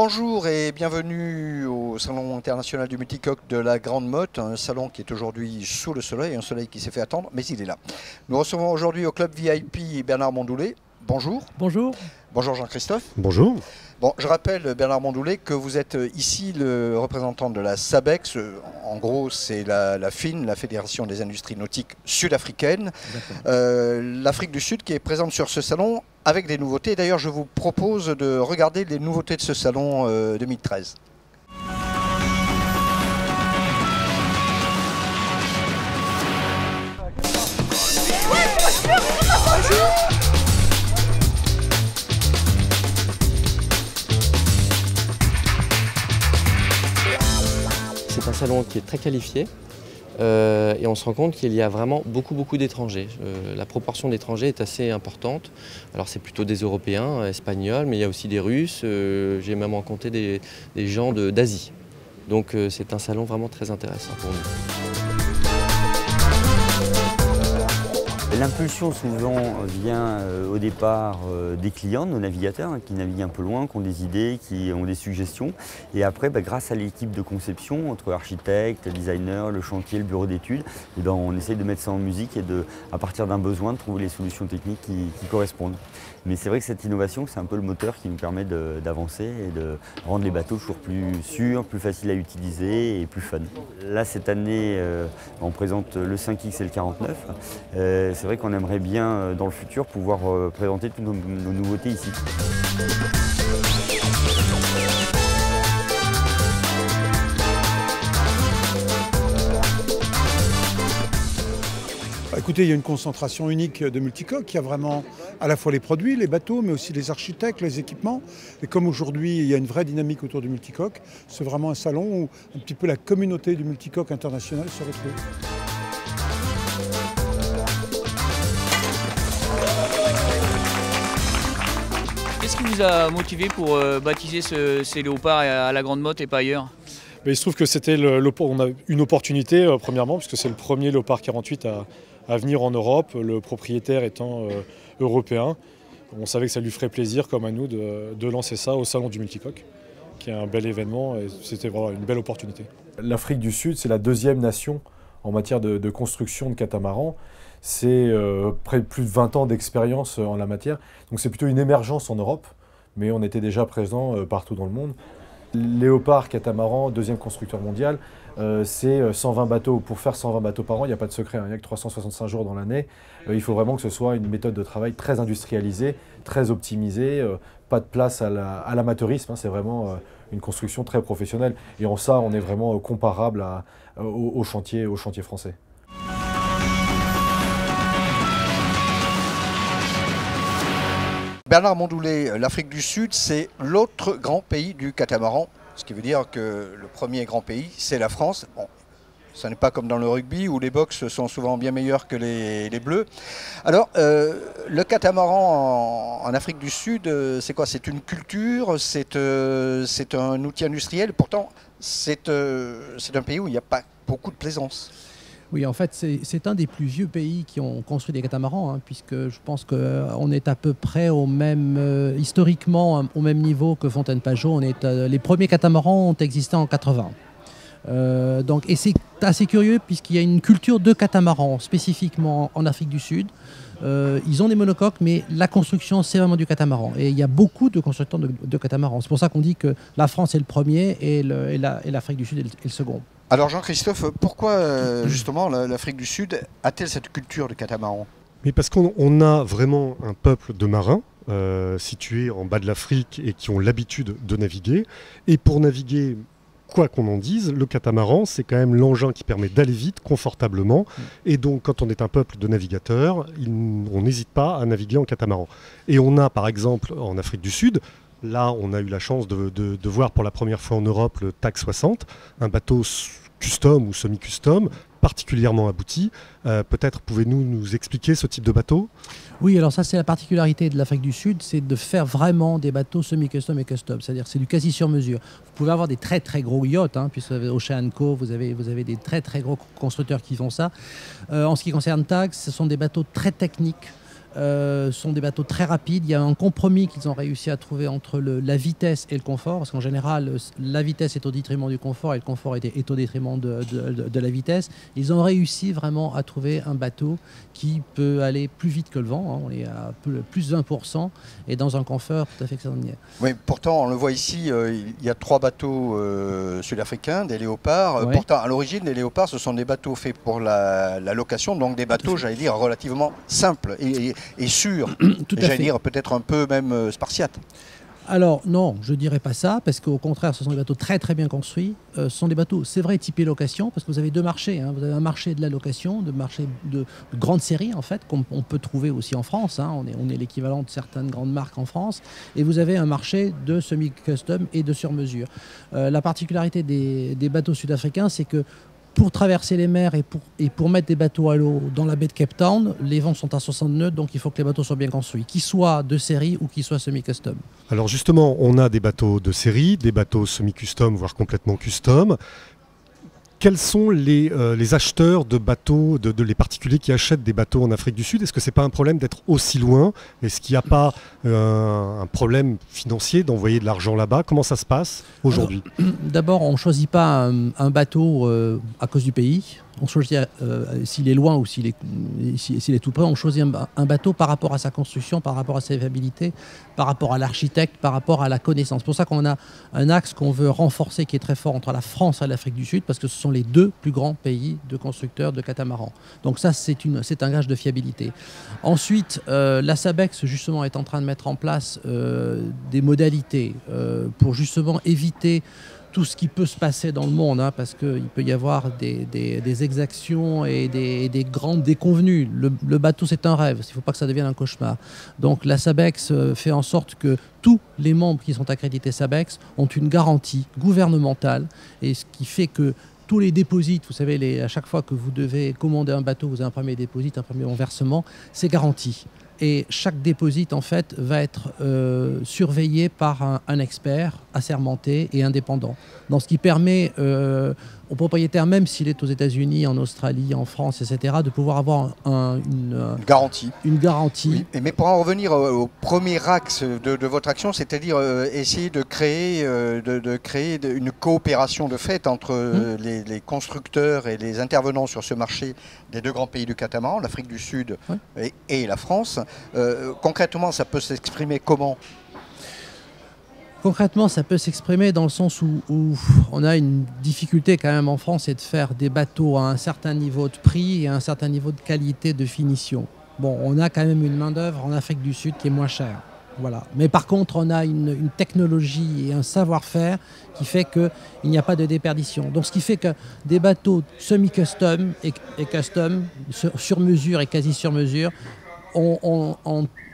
Bonjour et bienvenue au Salon international du multicoque de la Grande Motte, un salon qui est aujourd'hui sous le soleil, un soleil qui s'est fait attendre, mais il est là. Nous recevons aujourd'hui au club VIP Bernard Mondoulet. Bonjour. Bonjour. Bonjour Jean-Christophe. Bonjour. Bon, je rappelle Bernard Mondoulet que vous êtes ici le représentant de la SABEX. En gros, c'est la FIN, la Fédération des industries nautiques sud-africaines. L'Afrique du Sud qui est présente sur ce salon avec des nouveautés. D'ailleurs, je vous propose de regarder les nouveautés de ce salon 2013. C'est un salon qui est très qualifié et on se rend compte qu'il y a vraiment beaucoup d'étrangers. La proportion d'étrangers est assez importante. Alors c'est plutôt des Européens, Espagnols, mais il y a aussi des Russes. J'ai même rencontré des gens d'Asie. Donc c'est un salon vraiment très intéressant pour nous. L'impulsion souvent vient au départ des clients, de nos navigateurs qui naviguent un peu loin, qui ont des idées, qui ont des suggestions. Et après, grâce à l'équipe de conception, entre architectes, designers, le chantier, le bureau d'études, on essaye de mettre ça en musique et à partir d'un besoin, de trouver les solutions techniques qui correspondent. Mais c'est vrai que cette innovation, c'est un peu le moteur qui nous permet d'avancer et de rendre les bateaux toujours plus sûrs, plus faciles à utiliser et plus fun. Là, cette année, on présente le 5X et le 49. C'est vrai qu'on aimerait bien, dans le futur, pouvoir présenter toutes nos nouveautés ici. Écoutez, il y a une concentration unique de multicoques. Il y a vraiment à la fois les produits, les bateaux, mais aussi les architectes, les équipements. Et comme aujourd'hui, il y a une vraie dynamique autour du multicoque, c'est vraiment un salon où un petit peu la communauté du multicoque international se retrouve. Qu'est-ce qui vous a motivé pour baptiser ces léopards à la Grande Motte et pas ailleurs? Il se trouve que on a une opportunité, premièrement, puisque c'est le premier Léopard 48 à venir en Europe, le propriétaire étant européen. On savait que ça lui ferait plaisir, comme à nous, de lancer ça au Salon du Multicoque, qui est un bel événement, et c'était vraiment une belle opportunité. L'Afrique du Sud, c'est la deuxième nation en matière de construction de catamarans. C'est près de plus de 20 ans d'expérience en la matière. Donc c'est plutôt une émergence en Europe, mais on était déjà présent partout dans le monde. Léopard Catamaran, deuxième constructeur mondial, c'est 120 bateaux. Pour faire 120 bateaux par an, il n'y a pas de secret, il n'y a que 365 jours dans l'année. Il faut vraiment que ce soit une méthode de travail très industrialisée, très optimisée, pas de place à l'amateurisme, c'est vraiment une construction très professionnelle. Et en ça, on est vraiment comparable au chantier français. Bernard Mondoulet, l'Afrique du Sud, c'est l'autre grand pays du catamaran, ce qui veut dire que le premier grand pays, c'est la France. Bon, ce n'est pas comme dans le rugby où les box sont souvent bien meilleurs que les bleus. Alors, le catamaran en Afrique du Sud, c'est quoi? C'est une culture, c'est un outil industriel. Pourtant, c'est un pays où il n'y a pas beaucoup de plaisance. Oui, en fait, c'est un des plus vieux pays qui ont construit des catamarans, puisque je pense qu'on est à peu près historiquement au même niveau que Fontaine-Pajot. Les premiers catamarans ont existé en 80. Et c'est assez curieux puisqu'il y a une culture de catamarans spécifiquement en Afrique du Sud. Ils ont des monocoques, mais la construction, c'est vraiment du catamaran. Et il y a beaucoup de constructeurs de catamarans. C'est pour ça qu'on dit que la France est le premier et l'Afrique du Sud est le second. Alors Jean-Christophe, pourquoi justement l'Afrique du Sud a-t-elle cette culture de catamaran? Mais parce qu'on a vraiment un peuple de marins situés en bas de l'Afrique et qui ont l'habitude de naviguer. Et pour naviguer, quoi qu'on en dise, le catamaran, c'est quand même l'engin qui permet d'aller vite, confortablement. Et donc, quand on est un peuple de navigateurs, on n'hésite pas à naviguer en catamaran. Et on a, par exemple, en Afrique du Sud, là, on a eu la chance de voir pour la première fois en Europe le TAC 60, un bateau custom ou semi-custom, particulièrement abouti. Peut-être pouvez-vous nous expliquer ce type de bateau? Oui, alors ça c'est la particularité de l'Afrique du Sud, c'est de faire vraiment des bateaux semi-custom et custom, c'est-à-dire c'est du quasi sur mesure. Vous pouvez avoir des très gros yachts, puisque vous avez Ocean Co, vous avez des très gros constructeurs qui font ça. En ce qui concerne TAG, ce sont des bateaux très techniques, sont des bateaux très rapides. Il y a un compromis qu'ils ont réussi à trouver entre la vitesse et le confort, parce qu'en général, la vitesse est au détriment du confort et le confort est au détriment de la vitesse. Ils ont réussi vraiment à trouver un bateau qui peut aller plus vite que le vent, hein. On est à plus de 20% et dans un confort tout à fait extraordinaire. Oui, pourtant, on le voit ici, il y a 3 bateaux sud-africains, des léopards. Ouais. Pourtant, à l'origine, les léopards, ce sont des bateaux faits pour la location, donc des bateaux, j'allais dire, relativement simples et sûrs. Tout à J'allais fait. dire peut-être un peu même spartiates. Alors non, je ne dirais pas ça, parce qu'au contraire, ce sont des bateaux très très bien construits. Ce sont des bateaux, c'est vrai, typés location, parce que vous avez 2 marchés, hein. Vous avez un marché de la location, de marché de grande série, en fait, qu'on peut trouver aussi en France, hein. On est l'équivalent de certaines grandes marques en France. Et vous avez un marché de semi-custom et de sur-mesure. La particularité des bateaux sud-africains, c'est que pour traverser les mers et pour mettre des bateaux à l'eau dans la baie de Cape Town, les vents sont à 60 nœuds, donc il faut que les bateaux soient bien construits, qu'ils soient de série ou qu'ils soient semi-custom. Alors justement, on a des bateaux de série, des bateaux semi-custom, voire complètement custom. Quels sont les acheteurs de bateaux, les particuliers qui achètent des bateaux en Afrique du Sud? Est-ce que ce n'est pas un problème d'être aussi loin? Est-ce qu'il n'y a pas un problème financier d'envoyer de l'argent là-bas? Comment ça se passe aujourd'hui? D'abord, on ne choisit pas un bateau à cause du pays. On choisit s'il est loin ou s'il est tout près. On choisit un bateau par rapport à sa construction, par rapport à sa fiabilité, par rapport à l'architecte, par rapport à la connaissance. C'est pour ça qu'on a un axe qu'on veut renforcer qui est très fort entre la France et l'Afrique du Sud, parce que ce sont les 2 plus grands pays de constructeurs de catamarans. Donc ça, c'est un gage de fiabilité. Ensuite, la SABEX, justement, est en train de mettre en place des modalités pour justement éviter tout ce qui peut se passer dans le monde, hein, parce qu'il peut y avoir des exactions et des grandes déconvenues. Le bateau, c'est un rêve, il ne faut pas que ça devienne un cauchemar. Donc la SABEX fait en sorte que tous les membres qui sont accrédités SABEX ont une garantie gouvernementale, et ce qui fait que tous les déposits, vous savez, à chaque fois que vous devez commander un bateau, vous avez un premier dépôt, un premier versement, c'est garanti. Et chaque déposit, en fait, va être surveillé par un expert assermenté et indépendant. Donc, ce qui permet au propriétaire, même s'il est aux États-Unis, en Australie, en France, etc., de pouvoir avoir une Garantie. Une garantie. Oui, mais pour en revenir au premier axe de votre action, c'est-à-dire essayer de créer une coopération de fait entre les constructeurs et les intervenants sur ce marché des 2 grands pays du catamaran, l'Afrique du Sud et la France. Concrètement, ça peut s'exprimer comment ? Concrètement, ça peut s'exprimer dans le sens où on a une difficulté quand même en France, c'est de faire des bateaux à un certain niveau de prix et à un certain niveau de qualité de finition. Bon, on a quand même une main-d'œuvre en Afrique du Sud qui est moins chère. Voilà. Mais par contre, on a une technologie et un savoir-faire qui fait qu'il n'y a pas de déperdition. Donc, ce qui fait que des bateaux semi-custom et custom, sur mesure et quasi sur mesure,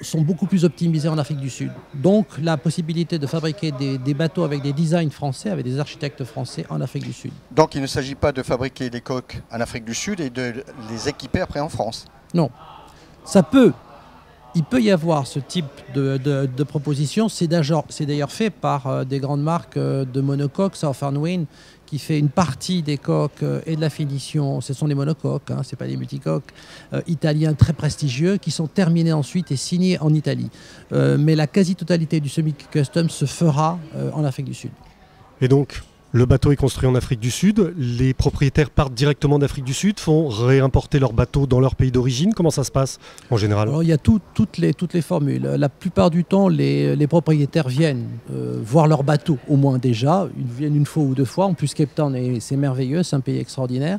sont beaucoup plus optimisés en Afrique du Sud. Donc la possibilité de fabriquer des bateaux avec des designs français, avec des architectes français en Afrique du Sud. Donc il ne s'agit pas de fabriquer des coques en Afrique du Sud et de les équiper après en France? Non. Il peut y avoir ce type de proposition. C'est d'ailleurs fait par des grandes marques de monocoques, Southern Wind, qui fait une partie des coques et de la finition. Ce sont des monocoques, hein, ce n'est pas des multicoques italiens très prestigieux qui sont terminés ensuite et signés en Italie. Mais la quasi-totalité du semi-custom se fera en Afrique du Sud. Et donc, le bateau est construit en Afrique du Sud, les propriétaires partent directement d'Afrique du Sud, font réimporter leur bateau dans leur pays d'origine. Comment ça se passe en général? Alors, il y a toutes les formules. La plupart du temps, les propriétaires viennent voir leur bateau, au moins déjà. Ils viennent 1 fois ou 2 fois. En plus, Cape Town, c'est merveilleux, c'est un pays extraordinaire.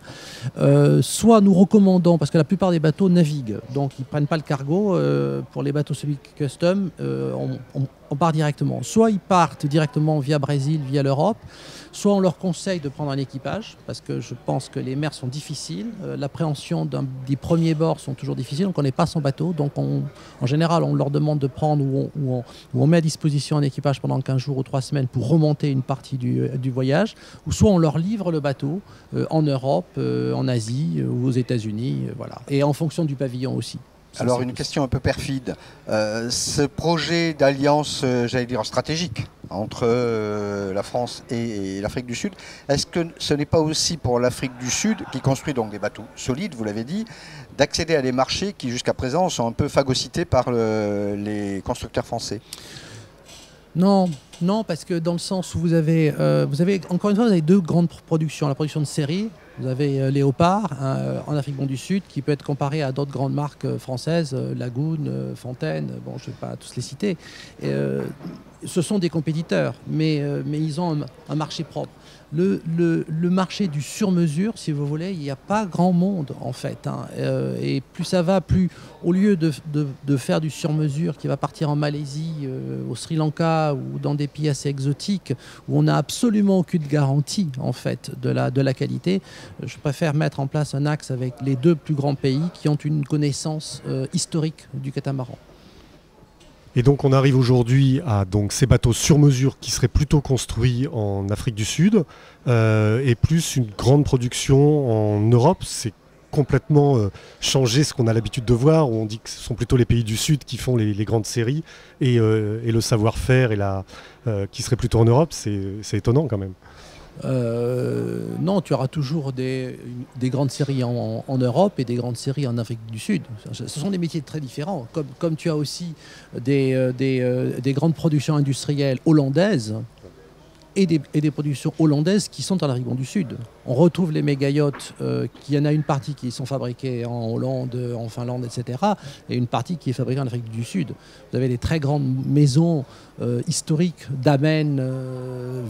Soit nous recommandons, parce que la plupart des bateaux naviguent, donc ils ne prennent pas le cargo. Pour les bateaux semi-custom, on part directement. Soit ils partent directement via Brésil, via l'Europe, soit on leur conseille de prendre un équipage, parce que je pense que les mers sont difficiles. L'appréhension des premiers bords sont toujours difficiles, donc on n'est pas son bateau. Donc en général, on leur demande de prendre ou on met à disposition un équipage pendant 15 jours ou 3 semaines pour remonter une partie du voyage, ou soit on leur livre le bateau en Europe, en Asie ou aux États-Unis, voilà. Et en fonction du pavillon aussi. Alors une question un peu perfide. Ce projet d'alliance, j'allais dire stratégique, entre la France et l'Afrique du Sud, est-ce que ce n'est pas aussi pour l'Afrique du Sud, qui construit donc des bateaux solides, vous l'avez dit, d'accéder à des marchés qui jusqu'à présent sont un peu phagocytés par les constructeurs français? Non, non, parce que dans le sens où vous avez encore une fois, vous avez deux grandes productions. La production de série, vous avez Léopard en Afrique du Sud, qui peut être comparé à d'autres grandes marques françaises, Lagoon, Fontaine, bon, je ne vais pas tous les citer. Ce sont des compétiteurs, mais ils ont un marché propre. Le marché du sur-mesure, si vous voulez, il n'y a pas grand monde en fait. Et plus ça va, plus au lieu de faire du sur-mesure qui va partir en Malaisie, au Sri Lanka ou dans des pays assez exotiques où on n'a absolument aucune garantie en fait de la qualité, je préfère mettre en place un axe avec les deux plus grands pays qui ont une connaissance historique du catamaran. Et donc on arrive aujourd'hui à donc, ces bateaux sur mesure qui seraient plutôt construits en Afrique du Sud et plus une grande production en Europe. C'est complètement changé ce qu'on a l'habitude de voir, où on dit que ce sont plutôt les pays du Sud qui font les grandes séries et le savoir-faire qui serait plutôt en Europe. C'est étonnant quand même. Non, tu auras toujours des grandes séries en Europe et des grandes séries en Afrique du Sud. Ce sont des métiers très différents. Comme tu as aussi des grandes productions industrielles hollandaises et des productions hollandaises qui sont en Afrique du Sud. On retrouve les méga-yachts, il y en a une partie qui sont fabriquées en Hollande, en Finlande, etc. et une partie qui est fabriquée en Afrique du Sud. Vous avez des très grandes maisons historiques, Damen,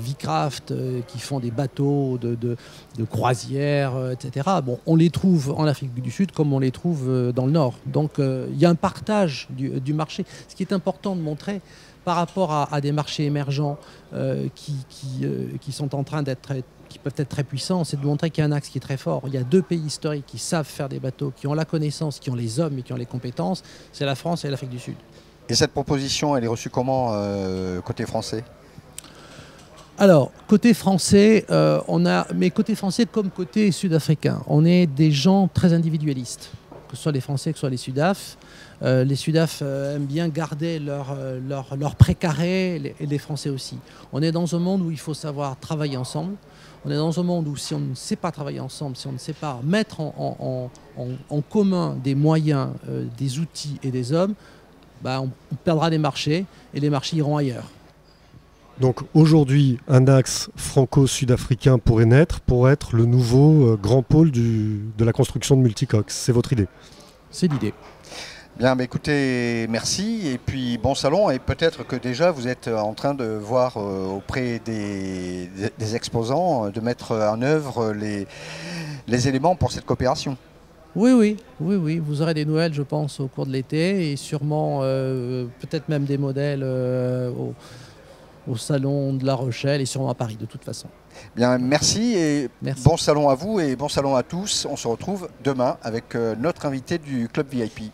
Vicraft, qui font des bateaux de croisière, etc. Bon, on les trouve en Afrique du Sud comme on les trouve dans le Nord. Donc il y a un partage du marché. Ce qui est important de montrer, par rapport à des marchés émergents qui sont en train qui peuvent être très puissants, c'est de montrer qu'il y a un axe qui est très fort. Il y a deux pays historiques qui savent faire des bateaux, qui ont la connaissance, qui ont les hommes et qui ont les compétences, c'est la France et l'Afrique du Sud. Et cette proposition, elle est reçue comment côté français? Alors, côté français, mais côté français comme côté sud-africain, on est des gens très individualistes, que ce soit les Français, que ce soit les Sudaf. Les Sudaf aiment bien garder leur précaré, et les Français aussi. On est dans un monde où il faut savoir travailler ensemble. On est dans un monde où si on ne sait pas travailler ensemble, si on ne sait pas mettre en commun des moyens, des outils et des hommes, on perdra des marchés et les marchés iront ailleurs. Donc aujourd'hui, un axe franco-sud-africain pourrait naître pour être le nouveau grand pôle de la construction de multicoques. C'est votre idée? C'est l'idée. Bien, écoutez, merci et puis bon salon, et peut-être que déjà vous êtes en train de voir auprès des exposants de mettre en œuvre les éléments pour cette coopération. Oui, vous aurez des nouvelles je pense au cours de l'été et sûrement peut-être même des modèles au salon de La Rochelle et sûrement à Paris de toute façon. Bien, merci et merci. Bon salon à vous et bon salon à tous. On se retrouve demain avec notre invité du Club VIP.